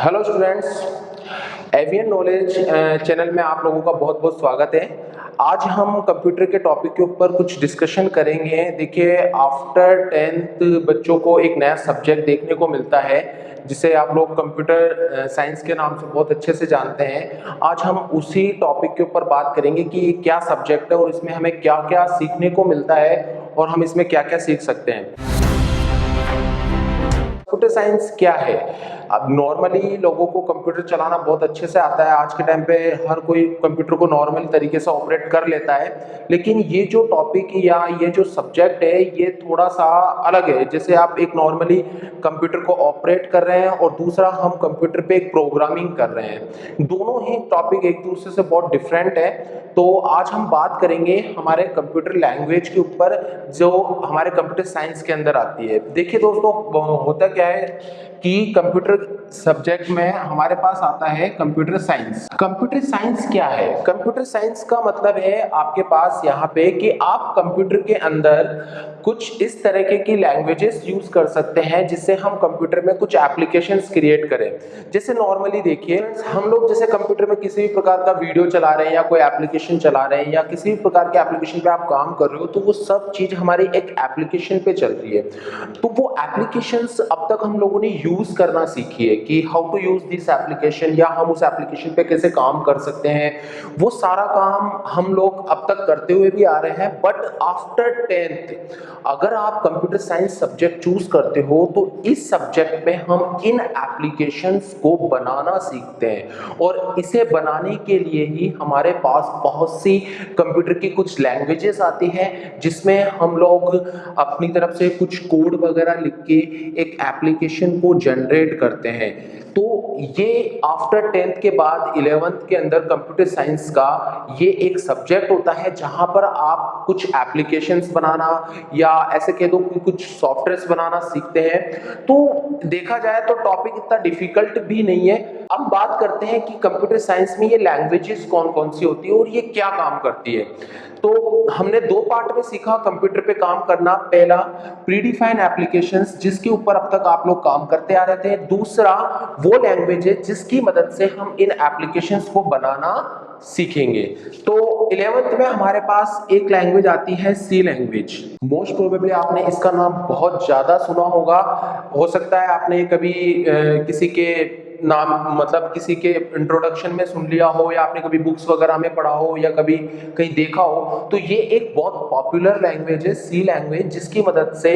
Hello students, avian knowledge channel में आप लोगों का बहुत बहुत स्वागत है। आज हम कंप्यूटर के टॉपिक के ऊपर कुछ डिस्कशन करेंगे। देखिए, आफ्टर 10th बच्चों को एक नया सब्जेक्ट देखने को मिलता है जिसे आप लोग कंप्यूटर साइंस के नाम से बहुत अच्छे से जानते हैं। आज हम उसी टॉपिक के ऊपर बात करेंगे कि ये क्या सब्जेक्ट है और इसमें हमें क्या क्या सीखने को मिलता है और हम इसमें क्या क्या सीख सकते हैं। कंप्यूटर साइंस क्या है? अब नॉर्मली लोगों को कंप्यूटर चलाना बहुत अच्छे से आता है। आज के टाइम पे हर कोई कंप्यूटर को नॉर्मल तरीके से ऑपरेट कर लेता है, लेकिन ये जो टॉपिक या ये जो सब्जेक्ट है ये थोड़ा सा अलग है। जैसे आप एक नॉर्मली कंप्यूटर को ऑपरेट कर रहे हैं और दूसरा हम कंप्यूटर पे एक प्रोग्रामिंग कर रहे हैं। दोनों ही टॉपिक एक दूसरे से बहुत डिफरेंट है। तो आज हम बात करेंगे हमारे कंप्यूटर लैंग्वेज के ऊपर जो हमारे कंप्यूटर साइंस के अंदर आती है। देखिए दोस्तों, होता क्या है कि कंप्यूटर सब्जेक्ट में हमारे पास आता है कंप्यूटर साइंस। कंप्यूटर साइंस क्या है? कंप्यूटर साइंस का मतलब है आपके पास यहाँ पे कि आप कंप्यूटर के अंदर कुछ इस तरीके की लैंग्वेजेस यूज कर सकते हैं जिससे हम कंप्यूटर में कुछ एप्लीकेशंस क्रिएट करें। जैसे नॉर्मली देखिए, हम लोग जैसे कंप्यूटर में किसी भी प्रकार का वीडियो चला रहे हैं या कोई एप्लीकेशन चला रहे हैं या किसी भी प्रकार के एप्लीकेशन पे आप काम कर रहे हो, तो वो सब चीज हमारी एक एप्लीकेशन पे चल रही है। तो वो एप्लीकेशंस अब तक हम लोगों ने यूज करना सीखी है कि how to use this application या हम उस एप्लीकेशन पे कैसे काम कर सकते हैं। वो सारा काम हम लोग अब तक करते हुए भी आ रहे हैं। बट आफ्टर 10th अगर आप कंप्यूटर साइंस सब्जेक्ट चूज करते हो तो इस सब्जेक्ट में हम इन एप्लीकेशंस को बनाना सीखते हैं और इसे बनाने के लिए ही हमारे पास बहुत सी कंप्यूटर की कुछ लैंग्वेजेस आती हैं जिसमें हम लोग अपनी तरफ से कुछ कोड वगैरह लिख के एक एप्लीकेशन को जनरेट करते हैं। तो ये आफ्टर 10th के बाद 11th के अंदर कंप्यूटर साइंस का ये एक सब्जेक्ट होता है जहां पर आप कुछ एप्लीकेशंस बनाना या ऐसे कह दो कि कुछ सॉफ्टवेयर्स बनाना सीखते हैं। तो देखा जाए तो टॉपिक इतना डिफिकल्ट भी नहीं है। अब बात करते हैं कि कंप्यूटर साइंस में ये लैंग्वेजेस कौन कौन सी होती है और ये क्या काम करती है। तो हमने दो पार्ट में सीखा कंप्यूटर पे काम करना। पहला, प्रीडिफाइन एप्लीकेशंस जिसके ऊपर अब तक आप लोग काम करते आ रहे थे। दूसरा, वो लैंग्वेज है जिसकी मदद से हम इन एप्लीकेशंस को बनाना सीखेंगे। तो 11th में हमारे पास एक लैंग्वेज आती है सी लैंग्वेज। मोस्ट प्रोबेबली आपने इसका नाम बहुत ज्यादा सुना होगा। हो सकता है आपने कभी किसी के नाम मतलब किसी के इंट्रोडक्शन में सुन लिया हो या आपने कभी बुक्स वगैरह में पढ़ा हो या कभी कहीं देखा हो। तो ये एक बहुत पॉपुलर लैंग्वेज है सी लैंग्वेज, जिसकी मदद से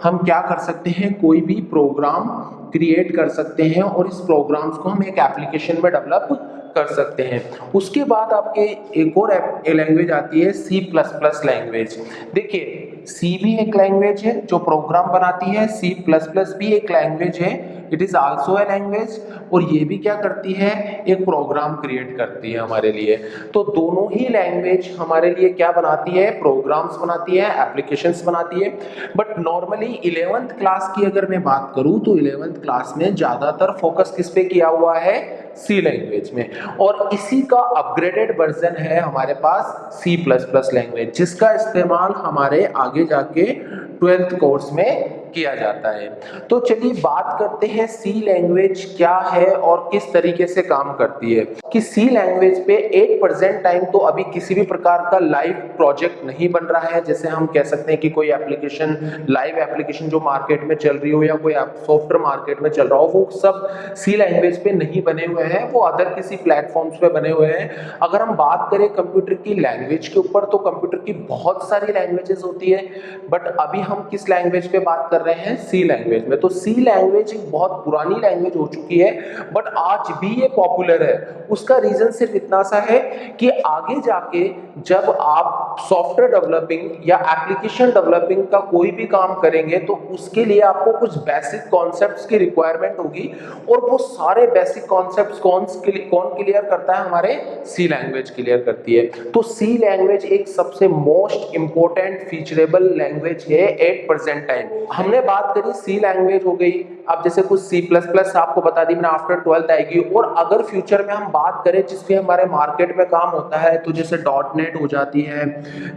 हम क्या कर सकते हैं, कोई भी प्रोग्राम क्रिएट कर सकते हैं और इस प्रोग्राम्स को हम एक एप्लीकेशन में डेवलप कर सकते हैं। उसके बाद आपके एक और लैंग्वेज आती है सी प्लस प्लस लैंग्वेज। देखिए, सी भी एक लैंग्वेज है जो प्रोग्राम बनाती है, सी प्लस प्लस भी एक लैंग्वेज है, it is also a language. और ये भी क्या करती है, एक प्रोग्राम क्रिएट करती है हमारे लिए। तो दोनों ही लैंग्वेज हमारे लिए क्या बनाती है, प्रोग्राम्स बनाती है, एप्लीकेशंस बनाती है। बट नॉर्मली 11th क्लास की अगर मैं बात करूं तो 11th क्लास में ज्यादातर फोकस किस पे किया हुआ है, सी लैंग्वेज में। और इसी का अपग्रेडेड वर्जन है हमारे पास सी प्लस प्लस लैंग्वेज, जिसका इस्तेमाल हमारे आगे जाके 12th कोर्स में किया जाता है। तो चलिए बात करते हैं सी लैंग्वेज क्या है और किस तरीके से काम करती है। कि सी लैंग्वेज पे एट प्रेजेंट टाइम तो अभी किसी भी प्रकार का लाइव प्रोजेक्ट नहीं बन रहा है। जैसे हम कह सकते हैं कि कोई एप्लीकेशन, लाइव एप्लीकेशन जो मार्केट में चल रही हो या कोई सॉफ्टवेयर मार्केट में चल रहा हो, वो सब सी लैंग्वेज पे नहीं बने हुए हैं, वो अदर किसी प्लेटफॉर्म्स पे बने हुए हैं। अगर हम बात करें कंप्यूटर की लैंग्वेज के ऊपर तो कंप्यूटर की बहुत सारी लैंग्वेजेस होती है, बट अभी हम किस लैंग्वेज पे बात कर रहे हैं, सी लैंग्वेज में। तो सी लैंग्वेज एक बहुत पुरानी लैंग्वेज हो चुकी है, बट आज भी ये पॉपुलर है। उसका रीजन सिर्फ इतना सा है कि आगे जाके जब आप सॉफ्टवेयर डेवलपिंग या एप्लीकेशन डेवलपिंग का कोई भी काम करेंगे तो उसके लिए आपको कुछ बेसिक कॉन्सेप्ट्स की रिक्वायरमेंट होगी, और वो सारे बेसिक कॉन्सेप्ट्स कौन क्लियर करता है, हमारे सी लैंग्वेज क्लियर करती है। तो सी लैंग्वेज एक सबसे मोस्ट इंपॉर्टेंट फीचरेबल लैंग्वेज है एट प्रेजेंट टाइम। हमने बात करी सी लैंग्वेज हो गई। अब जैसे कुछ सी प्लस प्लस आपको बता दी मैंने, आफ्टर 12th आएगी। और अगर फ्यूचर में हम बात करें जिसपे हमारे मार्केट में काम होता है, तो जैसे .NET हो जाती है,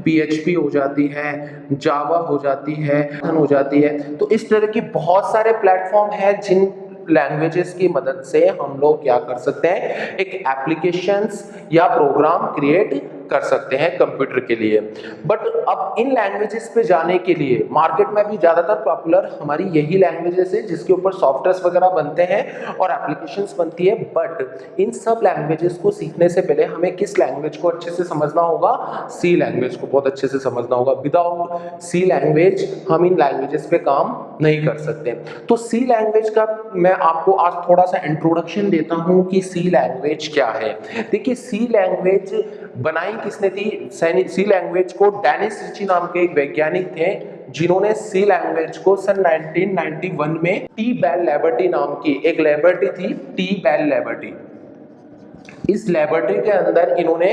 PHP हो जाती है, जावा हो जाती है, हो जाती है। तो इस तरह की बहुत सारे प्लेटफॉर्म है जिन लैंग्वेजेस की मदद से हम लोग क्या कर सकते हैं, एक एप्लीकेशंस या प्रोग्राम क्रिएट कर सकते हैं कंप्यूटर के लिए। बट अब इन लैंग्वेजेस पे जाने के लिए मार्केट में भी ज्यादातर पॉपुलर हमारी यही लैंग्वेजेस है जिसके ऊपर सॉफ्टवेयर वगैरह बनते हैं और एप्लीकेशंस बनती है। बट इन सब लैंग्वेजेस को सीखने से पहले हमें किस लैंग्वेज को अच्छे से समझना होगा, सी लैंग्वेज को बहुत अच्छे से समझना होगा। विदाउट सी लैंग्वेज हम इन लैंग्वेजेस पे काम नहीं कर सकते। तो सी लैंग्वेज का मैं आपको आज थोड़ा सा इंट्रोडक्शन देता हूं कि सी लैंग्वेज क्या है। देखिए, सी लैंग्वेज बनाई किसने थी? सी लैंग्वेज को डेनिस रिची नाम के एक वैज्ञानिक थे जिन्होंने सी लैंग्वेज को सन 1991 में टी बेल लैबोरेटरी नाम की एक लैबोरेटरी थी, टी बेल लैबोरेटरी। इस लैबोरेटरी के अंदर इन्होंने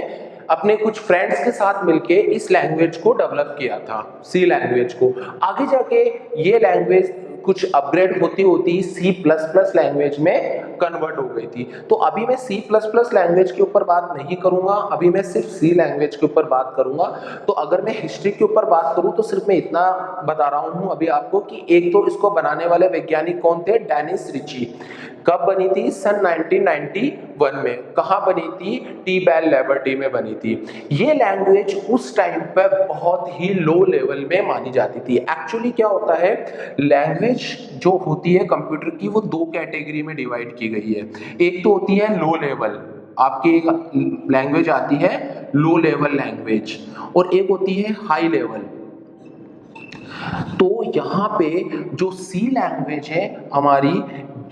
अपने कुछ फ्रेंड्स के साथ मिलके इस लैंग्वेज को डेवलप किया था, सी लैंग्वेज को। आगे जाके ये लैंग्वेज कुछ अपग्रेड होती होती सी प्लस प्लस लैंग्वेज में कन्वर्ट हो गई थी। तो अभी मैं सी प्लस प्लस लैंग्वेज के ऊपर बात नहीं करूंगा, अभी मैं सिर्फ सी लैंग्वेज के ऊपर बात करूंगा। तो अगर मैं हिस्ट्री के ऊपर बात करूं तो सिर्फ मैं इतना बता रहा हूं अभी आपको कि एक तो इसको बनाने वाले वैज्ञानिक कौन थे? Dennis Ritchie. कब बनी थी? सन 1991 में। कहां बनी थी? टी बेल लैबोरेटरी में बनी थी। ये लैंग्वेज उस टाइम पे बहुत ही लो लेवल में मानी जाती थी। एक्चुअली क्या होता है, लैंग्वेज जो होती है कंप्यूटर की वो दो कैटेगरी में डिवाइड की गई है। एक तो होती है लो लेवल, आपकी एक लैंग्वेज आती है लो लेवल लैंग्वेज, और एक होती है हाई लेवल। तो यहाँ पे जो सी लैंग्वेज है हमारी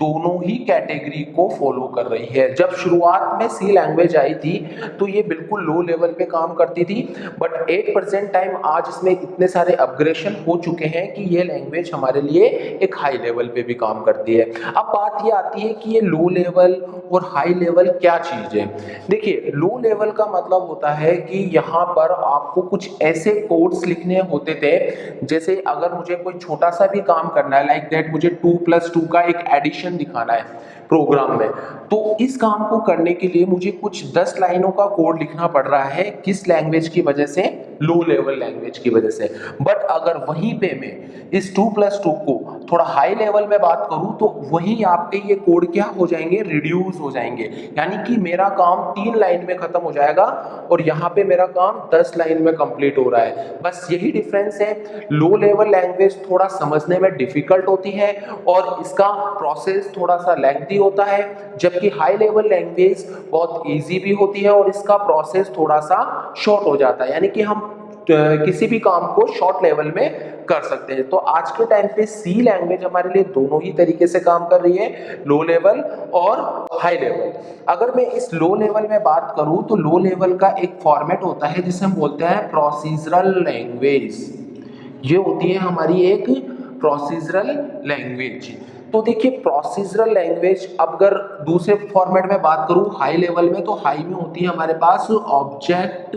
दोनों ही कैटेगरी को फॉलो कर रही है। जब शुरुआत में सी लैंग्वेज आई थी तो ये बिल्कुल लो लेवल पे काम करती थी, बट 8% टाइम आज इसमें इतने सारे अपग्रेडेशन हो चुके हैं कि ये लैंग्वेज हमारे लिए एक हाई लेवल पे भी काम करती है। अब बात ये आती है कि ये लो लेवल और हाई लेवल क्या चीज है। देखिए, लो लेवल का मतलब होता है कि यहाँ पर आपको कुछ ऐसे कोड्स लिखने होते थे, जैसे अगर मुझे कोई छोटा सा भी काम करना है, लाइक दैट मुझे 2+2 का एक एडिशन दिखाना है प्रोग्राम में, तो इस काम को करने के लिए मुझे कुछ 10 लाइनों का कोड लिखना पड़ रहा है। किस लैंग्वेज की वजह से? लो लेवल लैंग्वेज की वजह से। बट अगर वहीं पे मैं इस 2+2 को थोड़ा हाई लेवल में बात करूं तो वहीं आपके ये कोड क्या हो जाएंगे? रिड्यूस हो जाएंगे, यानी कि मेरा काम 3 लाइन में खत्म हो जाएगा और यहाँ पे मेरा काम 10 लाइन में कंप्लीट हो रहा है। बस यही डिफरेंस है। लो लेवल लैंग्वेज थोड़ा समझने में डिफिकल्ट होती है और इसका प्रोसेस थोड़ा सा लेंथी होता है, जबकि हाई लेवल लैंग्वेज बहुत इजी भी होती है और इसका प्रोसेस थोड़ा सा शॉर्ट हो जाता है, यानी कि हम किसी भी काम को शॉर्ट लेवल में कर सकते हैं। तो आज के टाइम पे सी लैंग्वेज हमारे लिए दोनों ही तरीके से काम कर रही है, लो लेवल और हाई लेवल। अगर मैं इस लो लेवल में बात करूं तो लो लेवल का एक फॉर्मेट होता है जिसे हम बोलते हैं प्रोसीजरल लैंग्वेज। ये होती है हमारी एक प्रोसीजरल लैंग्वेज। तो देखिए, प्रोसीजरल लैंग्वेज अब अगर दूसरे फॉर्मेट में बात करूं हाई लेवल में, तो हाई में होती है हमारे पास ऑब्जेक्ट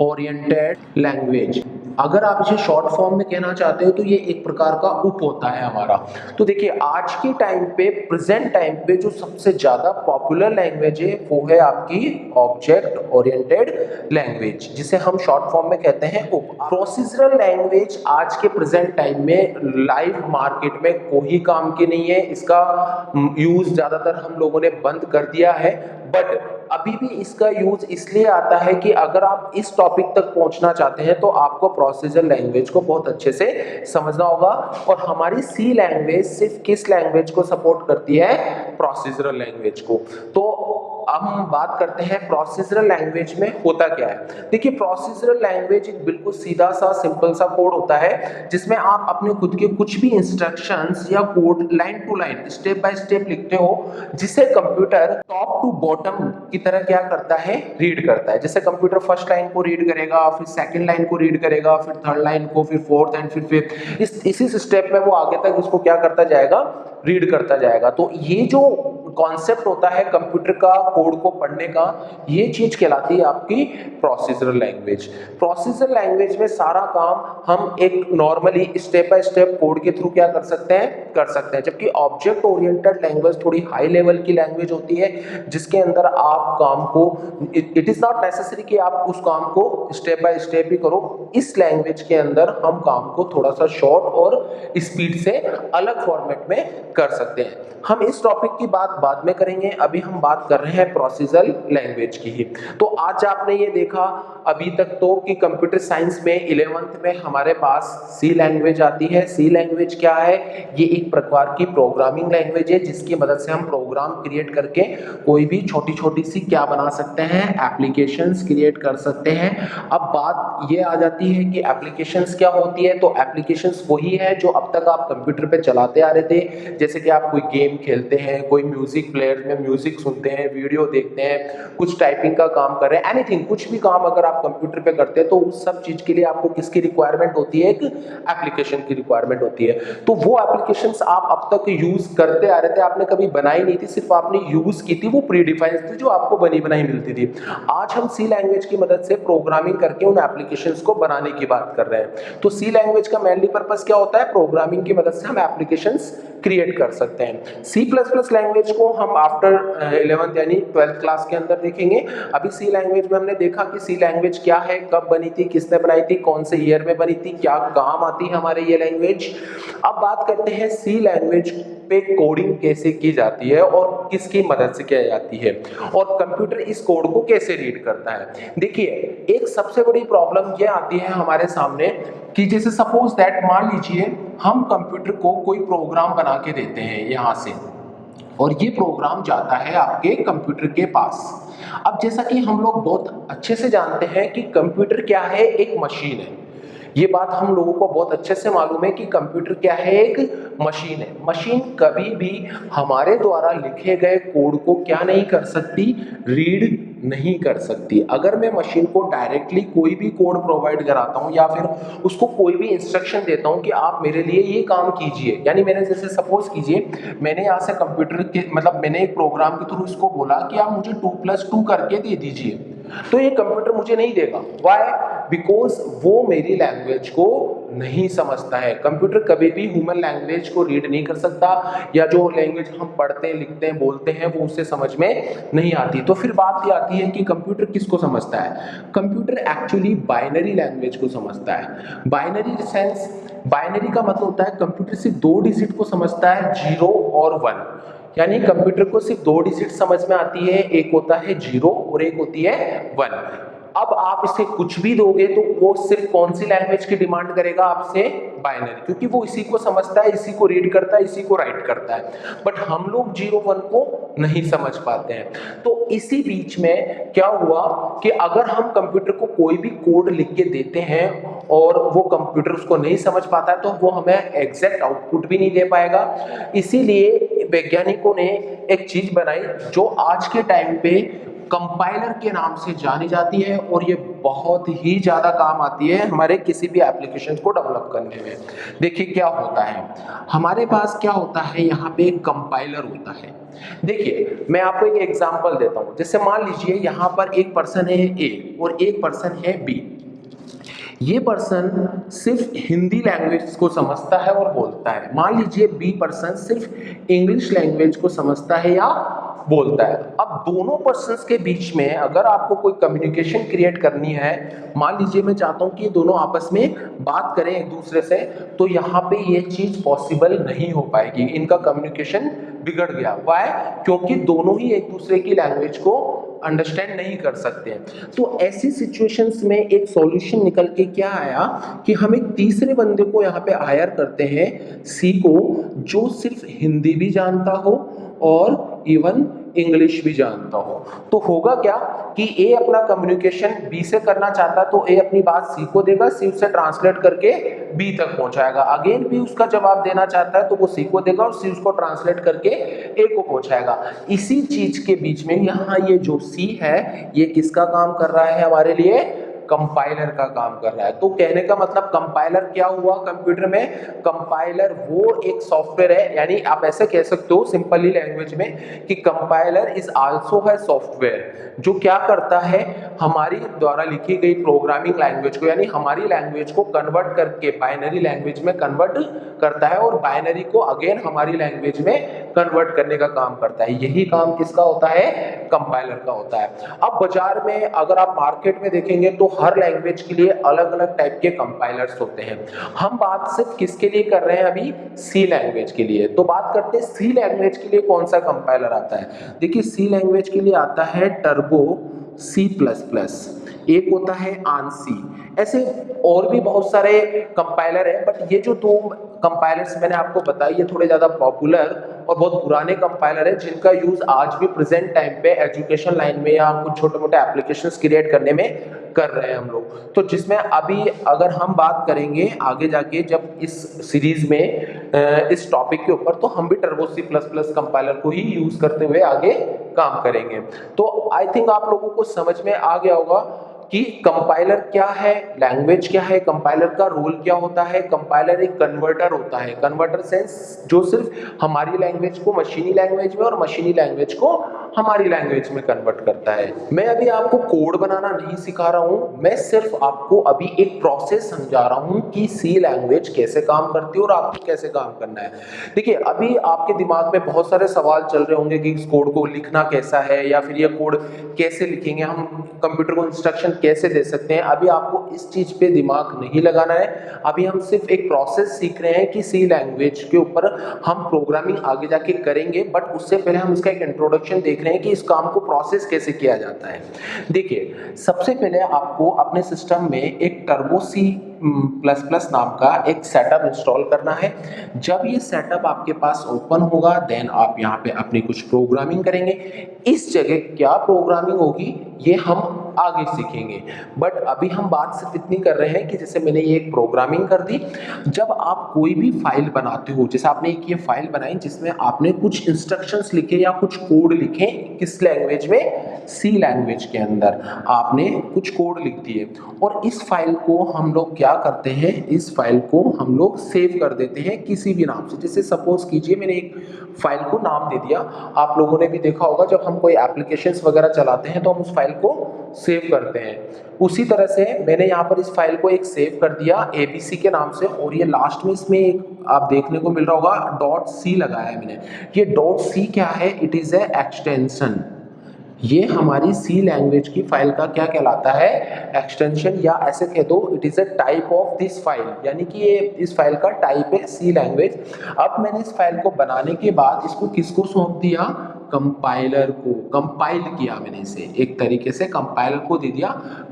ओरिएंटेड लैंग्वेज। अगर आप इसे शॉर्ट फॉर्म में कहना चाहते हो तो ये एक प्रकार का उप होता है हमारा। तो देखिए, आज के टाइम पे, प्रेजेंट टाइम पे जो सबसे ज्यादा पॉपुलर लैंग्वेज है वो है आपकी ऑब्जेक्ट ओरिएंटेड लैंग्वेज, जिसे हम शॉर्ट फॉर्म में कहते हैं उप। प्रोसीजरल लैंग्वेज आज के प्रेजेंट टाइम में लाइव मार्केट में कोई काम की नहीं है, इसका यूज ज्यादातर हम लोगों ने बंद कर दिया है। बट अभी भी इसका यूज इसलिए आता है कि अगर आप इस टॉपिक तक पहुंचना चाहते हैं तो आपको प्रोसीजरल लैंग्वेज को बहुत अच्छे से समझना होगा। और हमारी सी लैंग्वेज सिर्फ किस लैंग्वेज को सपोर्ट करती है? प्रोसीजरल लैंग्वेज को। तो अब हम बात करते हैं प्रोसीजरल लैंग्वेज में होता क्या है। देखिए, प्रोसीजरल लैंग्वेज एक बिल्कुल सीधा सा सिंपल सा कोड होता है जिसमें आप अपने खुद के कुछ भी इंस्ट्रक्शंस या code line to line step by step लिखते हो, जिसे कंप्यूटर टॉप टू बॉटम की तरह क्या करता है? रीड करता है। जैसे कंप्यूटर फर्स्ट लाइन को रीड करेगा, फिर सेकंड लाइन को रीड करेगा, फिर थर्ड लाइन को, फिर फोर्थ एंड फिर फिफ्थ, इसी स्टेप में वो आगे तक इसको क्या करता जाएगा? रीड करता जाएगा। तो ये जो कॉन्सेप्ट होता है कंप्यूटर का कोड को पढ़ने का, ये चीज कहलाती है आपकी प्रोसीजरल लैंग्वेज। प्रोसीजरल लैंग्वेज में सारा काम हम एक normally step by step code के थ्रू क्या कर सकते हैं, जबकि ऑब्जेक्ट ओरिएंटेड लैंग्वेज थोड़ी हाई लेवल की लैंग्वेज होती है, जिसके अंदर आप काम को, इट इज नॉट नेसेसरी कि आप उस काम को स्टेप बाय स्टेप ही करो। इस लैंग्वेज के अंदर हम काम को थोड़ा सा शॉर्ट और स्पीड से अलग फॉर्मेट में कर सकते हैं। हम इस टॉपिक की बात बाद में करेंगे, अभी हम बात कर रहे हैं प्रोसीजरल लैंग्वेज की ही। तो आज आपने ये देखा अभी तक तो कि कंप्यूटर साइंस में 11th में हमारे पास सी लैंग्वेज आती है। सी लैंग्वेज क्या है? ये एक प्रकार की प्रोग्रामिंग लैंग्वेज है जिसकी मदद से हम प्रोग्राम क्रिएट करके कोई भी छोटी छोटी सी क्या बना सकते हैं, एप्लीकेशंस क्रिएट कर सकते हैं। अब बात ये आ जाती है कि एप्लीकेशंस क्या होती है, तो एप्लीकेशंस वही है जो अब तक आप कंप्यूटर पे चलाते आ रहे थे, जैसे कि आप कोई गेम खेलते हैं, कोई म्यूजिक प्लेयर में म्यूजिक सुनते हैं, वीडियो देखते हैं, कुछ टाइपिंग का काम कर रहे हैं, एनीथिंग, कुछ भी काम अगर आप कंप्यूटर पे करते हैं तो उस सब चीज के लिए आपको किसकी रिक्वायरमेंट होती है? एक एप्लीकेशन की रिक्वायरमेंट होती है। तो वो एप्लीकेशंस आप अब तक यूज करते आ रहे थे, आपने कभी बनाई नहीं थी, सिर्फ आपने यूज की थी, वो प्री डिफाइंड थी जो आपको बनी बनाई मिलती थी। आज हम सी लैंग्वेज की मदद से प्रोग्रामिंग करके उन एप्लीकेशंस को बनाने की बात कर रहे हैं। तो सी लैंग्वेज का मेनली पर्पस क्या होता है? प्रोग्रामिंग की मदद से हम एप्लीकेशंस क्रिएट कर सकते हैं। सी प्लस प्लस लैंग्वेज को हम आफ्टर 11th यानी 12th क्लास के अंदर देखेंगे। अभी सी लैंग्वेज में हमने देखा कि सी लैंग्वेज क्या है, कब बनी थी, किसने बनाई थी, कौन से ईयर में बनी थी, क्या काम आती है हमारे ये लैंग्वेज। अब बात करते हैं सी लैंग्वेज पे कोडिंग कैसे की जाती है और किसकी मदद से की जाती है और कंप्यूटर इस कोड को कैसे रीड करता है। देखिए, एक सबसे बड़ी प्रॉब्लम ये आती है हमारे सामने कि जैसे सपोज दैट मान लीजिए हम कंप्यूटर को कोई प्रोग्राम बना के देते हैं यहाँ से, और ये प्रोग्राम जाता है आपके कंप्यूटर के पास। अब जैसा कि हम लोग बहुत अच्छे से जानते हैं कि कंप्यूटर क्या है? एक मशीन है। ये बात हम लोगों को बहुत अच्छे से मालूम है कि कंप्यूटर क्या है? एक मशीन है। मशीन कभी भी हमारे द्वारा लिखे गए कोड को क्या नहीं कर सकती? रीड नहीं कर सकती। अगर मैं मशीन को डायरेक्टली कोई भी कोड प्रोवाइड कराता हूं या फिर उसको कोई भी इंस्ट्रक्शन देता हूं कि आप मेरे लिए ये काम कीजिए, यानी मैंने जैसे सपोज कीजिए मैंने यहाँ से कंप्यूटर के मतलब मैंने एक प्रोग्राम के थ्रू इसको बोला कि आप मुझे 2+2 करके दे दीजिए, तो ये कंप्यूटर मुझे नहीं देगा। व्हाई? बिकॉज वो मेरी लैंग्वेज को नहीं समझता है। कंप्यूटर कभी भी ह्यूमन लैंग्वेज को रीड नहीं कर सकता, या जो लैंग्वेज हम पढ़ते हैं, लिखते हैं, बोलते हैं वो उससे समझ में नहीं आती। तो फिर बात ये आती है कि कंप्यूटर किसको समझता है? कंप्यूटर एक्चुअली बाइनरी लैंग्वेज को समझता है। बाइनरी सेंस, बाइनरी का मतलब होता है कंप्यूटर सिर्फ 2 डिजिट को समझता है, 0 और 1। यानी कंप्यूटर को सिर्फ 2 डिजिट समझ में आती है, एक होता है 0 और एक होती है 1। अब आप इसे कुछ भी दोगे तो वो सिर्फ कौन सी लैंग्वेज की डिमांड करेगा आपसे? बाइनरी, क्योंकि वो इसी को समझता है, इसी को रीड करता है, इसी को राइट करता है। बट हम लोग 0-1 को नहीं समझ पाते हैं। तो इसी बीच में क्या हुआ कि अगर हम कंप्यूटर को कोई भी कोड लिख के देते हैं और वो कंप्यूटर उसको नहीं समझ पाता है, तो वो हमें एग्जैक्ट आउटपुट भी नहीं दे पाएगा। इसीलिए वैज्ञानिकों ने एक चीज बनाई जो आज के टाइम पे कंपाइलर के नाम से जानी जाती है, और ये बहुत ही ज्यादा काम आती है हमारे किसी भी एप्लीकेशन को डेवलप करने में। देखिए क्या होता है, हमारे पास क्या होता है, यहाँ पे एक कंपाइलर होता है। देखिए मैं आपको एक एग्जांपल देता हूँ। जैसे मान लीजिए यहाँ पर एक पर्सन है ए और एक पर्सन है बी। ये पर्सन सिर्फ हिंदी लैंग्वेज को समझता है और बोलता है। मान लीजिए बी पर्सन सिर्फ इंग्लिश लैंग्वेज को समझता है या बोलता है। अब दोनों पर्सन्स के बीच में अगर आपको कोई कम्युनिकेशन क्रिएट करनी है, मान लीजिए मैं चाहता हूं कि ये दोनों आपस में बात करें एक दूसरे से, तो यहाँ पे ये चीज पॉसिबल नहीं हो पाएगी, इनका कम्युनिकेशन बिगड़ गया। व्हाई? क्योंकि दोनों ही एक दूसरे की लैंग्वेज को अंडरस्टैंड नहीं कर सकते हैं। तो ऐसी सिचुएशंस में एक सॉल्यूशन निकल के क्या आया कि हम एक तीसरे बंदे को यहाँ पे हायर करते हैं, सी को, जो सिर्फ हिंदी भी जानता हो और इवन इंग्लिश भी जानता हो। तो होगा क्या कि ए अपना कम्युनिकेशन बी से करना चाहता है तो ए अपनी बात सी को देगा, सी उसे ट्रांसलेट करके बी तक पहुंचाएगा। अगेन बी उसका जवाब देना चाहता है तो वो सी को देगा और सी उसको ट्रांसलेट करके ए को पहुंचाएगा। इसी चीज के बीच में यहाँ ये जो सी है ये किसका काम कर रहा है हमारे लिए? कंपाइलर का काम कर रहा है। तो कहने का मतलब कंपाइलर क्या हुआ कंप्यूटर में, कंपाइलर वो एक सॉफ्टवेयर है, यानी आप ऐसे कह सकते हो सिंपली लैंग्वेज में कि कंपाइलर इज आल्सो है सॉफ्टवेयर जो क्या करता है, हमारी द्वारा लिखी गई प्रोग्रामिंग लैंग्वेज को, यानी हमारी लैंग्वेज को कन्वर्ट करके बाइनरी लैंग्वेज में कन्वर्ट करता है और बाइनरी को अगेन हमारी लैंग्वेज में कन्वर्ट करने का काम करता है। यही काम किसका होता है, कंपाइलर का होता है। अब बाजार में अगर आप मार्केट में देखेंगे तो हर लैंग्वेज के लिए अलग अलग टाइप के कंपाइलर्स होते हैं। हम बात सिर्फ किसके लिए कर रहे हैं अभी, सी लैंग्वेज के लिए। तो बात करते हैं सी लैंग्वेज के लिए कौन सा कंपाइलर आता है। देखिए सी लैंग्वेज के लिए आता है टर्बो C++, एक होता है आंसी, ऐसे और भी बहुत सारे कंपाइलर हैं, बट ये जो दो कंपाइलर्स मैंने आपको बताई ये थोड़े ज्यादा पॉपुलर और बहुत पुराने कंपाइलर हैं जिनका यूज आज भी प्रेजेंट टाइम पे एजुकेशन लाइन में या कुछ छोटे मोटे एप्लीकेशंस क्रिएट करने में कर रहे हैं हम लोग। तो जिसमें अभी अगर हम बात करेंगे आगे जाके जब इस सीरीज में इस टॉपिक के ऊपर, तो हम भी टर्बो C++ कंपाइलर को ही यूज करते हुए आगे काम करेंगे। तो आई थिंक आप लोगों को समझ में आ गया होगा कि कंपाइलर क्या है, लैंग्वेज क्या है, कंपाइलर का रोल क्या होता है। कंपाइलर एक कन्वर्टर होता है, कन्वर्टर सेंस जो सिर्फ हमारी लैंग्वेज को मशीनी लैंग्वेज में और मशीनी लैंग्वेज को हमारी लैंग्वेज में कन्वर्ट करता है। मैं अभी आपको कोड बनाना नहीं सिखा रहा हूं, मैं सिर्फ आपको अभी एक प्रोसेस समझा रहा हूं कि सी लैंग्वेज कैसे काम करती है और आपको कैसे काम करना है। देखिए अभी आपके दिमाग में बहुत सारे सवाल चल रहे होंगे कि इस कोड को लिखना कैसा है या फिर ये कोड कैसे लिखेंगे, हम कंप्यूटर को इंस्ट्रक्शन कैसे दे सकते हैं। अभी आपको इस चीज पे दिमाग नहीं लगाना है, अभी हम सिर्फ एक प्रोसेस सीख रहे हैं कि सी लैंग्वेज के ऊपर हम प्रोग्रामिंग आगे जाके करेंगे, बट उससे पहले हम इसका एक इंट्रोडक्शन देख रहे हैं कि इस काम को प्रोसेस कैसे किया जाता है। देखिए सबसे पहले आपको अपने सिस्टम में एक टर्बो C++ नाम का एक सेटअप इंस्टॉल करना है। जब ये सेटअप आपके पास ओपन होगा देन आप यहाँ पे अपनी कुछ प्रोग्रामिंग करेंगे। इस जगह क्या प्रोग्रामिंग होगी ये हम आगे सीखेंगे, बट अभी हम बात सिर्फ इतनी कर रहे हैं कि जैसे मैंने ये एक प्रोग्रामिंग कर दी। जब आप कोई भी फाइल बनाते हो, जैसे आपने एक ये फाइल बनाई जिसमें आपने कुछ इंस्ट्रक्शंस लिखे या कुछ कोड लिखे, किस लैंग्वेज में, सी लैंग्वेज के अंदर आपने कुछ कोड लिख दिए और इस फाइल को हम लोग क्या करते हैं, इस फाइल को हम लोग सेव कर देते हैं किसी भी नाम से। जैसे सपोज कीजिए मैंने एक फाइल को नाम दे दिया, आप लोगों ने भी देखा होगा जब हम कोई एप्लीकेशंस वगैरह चलाते हैं तो हम उस फाइल को सेव करते हैं। उसी तरह से मैंने यहाँ पर इस फाइल को एक सेव कर दिया ABC के नाम से, और ये लास्ट में इसमें एक आप देखने को मिल रहा होगा .c लगाया है मैंने। ये .c क्या है, इट इज ए एक्सटेंशन। ये हमारी सी लैंग्वेज की फाइल का क्या कहलाता है, एक्सटेंशन, या ऐसे कह दो it is a type of this file, यानी कि ये इस फाइल का टाइप है सी लैंग्वेज। अब मैंने इस फाइल को बनाने के बाद इसको किसको सौंप दिया, कंपाइलर को। कंपाइल किया मैंने इसे, एक तरीके से कंपाइलर को दे दिया।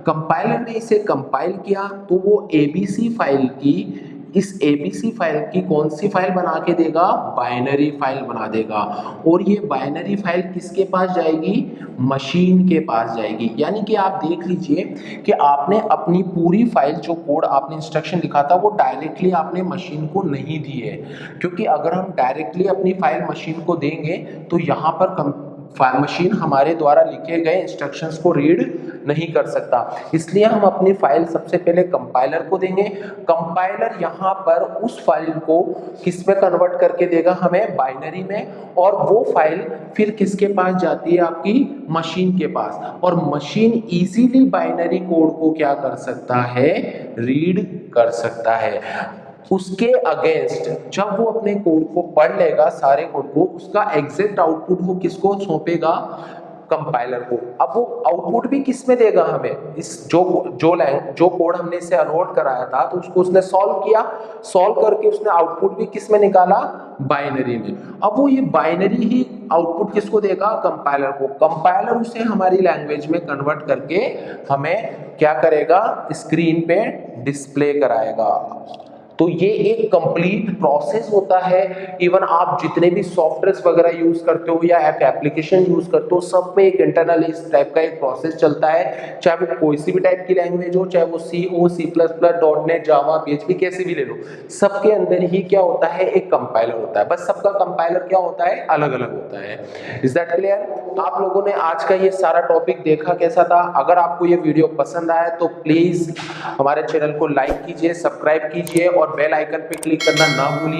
कंपाइलर ने इसे कंपाइल किया तो वो ABC फाइल की, इस ABC फाइल की कौन सी फाइल बना के देगा, बाइनरी फाइल बना देगा। और ये बाइनरी फाइल किसके पास जाएगी, मशीन के पास जाएगी। यानी कि आप देख लीजिए कि आपने अपनी पूरी फाइल, जो कोड आपने इंस्ट्रक्शन लिखा था वो डायरेक्टली आपने मशीन को नहीं दी है, क्योंकि अगर हम डायरेक्टली अपनी फाइल मशीन को देंगे तो यहाँ पर मशीन हमारे द्वारा लिखे गए इंस्ट्रक्शंस को रीड नहीं कर सकता। इसलिए हम अपनी फाइल सबसे पहले कंपाइलर को देंगे। कंपाइलर यहाँ पर उस फाइल को किस में कन्वर्ट करके देगा, हमें बाइनरी में, और वो फाइल फिर किसके पास जाती है, आपकी मशीन के पास। और मशीन इजीली बाइनरी कोड को क्या कर सकता है, रीड कर सकता है। उसके अगेंस्ट जब वो अपने कोड को पढ़ लेगा, सारे कोड को, उसका एग्जैक्ट आउटपुट वो किसको सौंपेगा, कंपाइलर को। अब वो आउटपुट भी किस में देगा हमें, इस जो कोड हमने इसे अनलोड कराया था तो उसको उसने सॉल्व किया, सॉल्व करके उसने आउटपुट भी किस में निकाला, बाइनरी में। अब वो ये बाइनरी ही आउटपुट किसको देगा, कंपाइलर को। कंपाइलर उसे हमारी लैंग्वेज में कन्वर्ट करके हमें क्या करेगा, स्क्रीन पे डिस्प्ले कराएगा। तो ये एक कंप्लीट प्रोसेस होता है। इवन आप जितने भी सॉफ्टवेयर वगैरह यूज करते हो या एक एप्लीकेशन यूज करते हो, सब में एक इंटरनल इस टाइप का एक प्रोसेस चलता है। चाहे वो कोई सी भी टाइप की लैंग्वेज हो, चाहे वो सी ओ, C plus plus, dot net, Java, PHP, कैसे भी ले लो, सबके अंदर ही क्या होता है, एक कंपाइलर होता है। बस सबका कंपाइलर क्या होता है, अलग अलग होता है। Is that clear? आप लोगों ने आज का ये सारा टॉपिक देखा कैसा था? अगर आपको ये वीडियो पसंद आया तो प्लीज हमारे चैनल को लाइक कीजिए, सब्सक्राइब कीजिए और बेल आइकन पे क्लिक करना ना भूलिए।